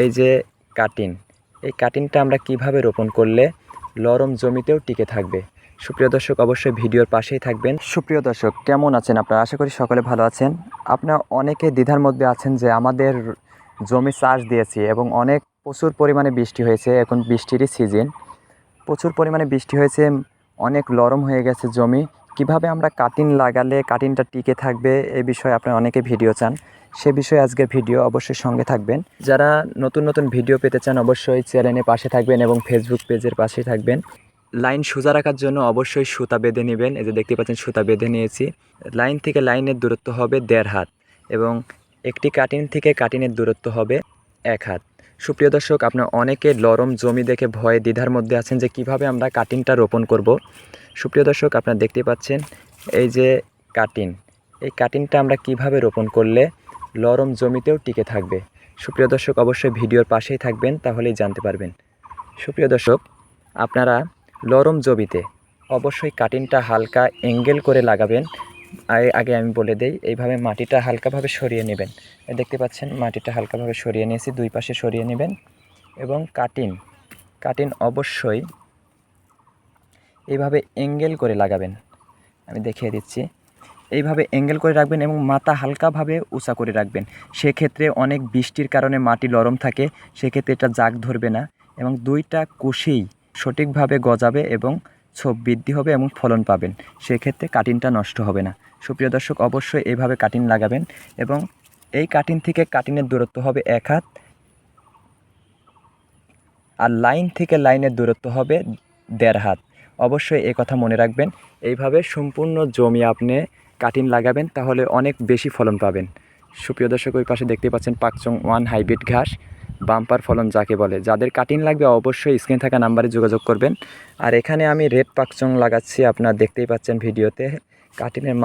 এই যে কাটিন, এই কাটিনটা আমরা কিভাবে রোপণ করলে নরম জমিতেও টিকে থাকবে। সুপ্রিয় দর্শক, অবশ্যই ভিডিওর পাশেই থাকবেন। সুপ্রিয় দর্শক, কেমন আছেন আপনারা? আশা করি সকলে ভালো আছেন। আপনারা অনেকে দ্বিধার মধ্যে আছেন যে আমাদের জমি চাষ দিয়েছি এবং প্রচুর পরিমাণে বৃষ্টি হয়েছে, এখন বৃষ্টিরই সিজন, প্রচুর পরিমাণে বৃষ্টি হয়েছে, অনেক নরম হয়ে গেছে জমি। কিভাবে আমরা কাটিন লাগালে কাটিনটা টিকে থাকবে, এই বিষয়ে আপনারা অনেকে ভিডিও চান। সে বিষয়ে আজকের ভিডিও, অবশ্যই সঙ্গে থাকবেন। যারা নতুন নতুন ভিডিও পেতে চান অবশ্যই চ্যানেলের পাশে থাকবেন এবং ফেসবুক পেজের পাশে থাকবেন। লাইন সোজা রাখার জন্য অবশ্যই সুতা বেঁধে নেবেন। এই যে দেখতে পাচ্ছেন সুতা বেঁধে নিয়েছি। লাইন থেকে লাইনের দূরত্ব হবে 1.5 হাত এবং একটি কাটিন থেকে কাটিনের দূরত্ব হবে 1 হাত। সুপ্রিয় দর্শক, আপনার অনেকে নরম জমি দেখে ভয়ে দ্বিধার মধ্যে আছেন যে কিভাবে আমরা কাটিনটা রোপণ করব। সুপ্রিয় দর্শক, আপনারা দেখতে পাচ্ছেন এই যে কাটিন, এই কাটিনটা আমরা কিভাবে রোপণ করলে নরম জমিতেও টিকে থাকবে। সুপ্রিয় দর্শক, অবশ্যই ভিডিওর পাশেই থাকবেন, তাহলেই জানতে পারবেন। সুপ্রিয় দর্শক, আপনারা নরম জমিতে অবশ্যই কাটিনটা হালকা অ্যাঙ্গেল করে লাগাবেন। আগে আমি বলে দেই, এইভাবে মাটিটা হালকাভাবে সরিয়ে নেবেন। দেখতে পাচ্ছেন মাটিটা হালকাভাবে সরিয়ে নিয়েছি, দুই পাশে সরিয়ে নেবেন এবং কাটিন অবশ্যই এইভাবে অ্যাঙ্গেল করে লাগাবেন। আমি দেখিয়ে দিচ্ছি, এইভাবে অ্যাঙ্গেল করে রাখবেন এবং মাথা হালকাভাবে উঁচা করে রাখবেন। সেক্ষেত্রে অনেক বৃষ্টির কারণে মাটি নরম থাকে, সেক্ষেত্রে এটা জাগ ধরবে না এবং দুইটা কুশিই সঠিকভাবে গজাবে এবং ছোপ বৃদ্ধি হবে এবং ফলন পাবেন। সেক্ষেত্রে কাটিনটা নষ্ট হবে না। সুপ্রিয় দর্শক, অবশ্যই এইভাবে কাটিন লাগাবেন এবং এই কাটিন থেকে কাটিনের দূরত্ব হবে 1 হাত আর লাইন থেকে লাইনের দূরত্ব হবে 1.5 হাত। অবশ্যই এই কথা মনে রাখবেন। এইভাবে সম্পূর্ণ জমি আপনি কাটিন লাগাবেন, তাহলে অনেক বেশি ফলন পাবেন। সুপ্রিয় দর্শক, ওই পাশে দেখতে পাচ্ছেন পাকচং 1 হাইব্রিড ঘাস, বাম্পার ফলন যাকে বলে। যাদের কাটিন লাগবে অবশ্যই স্ক্রিনে থাকা নাম্বারে যোগাযোগ করবেন। আর এখানে আমি রেড পাকচং লাগাচ্ছি, আপনারা দেখতেই পাচ্ছেন ভিডিওতে। কাটিনের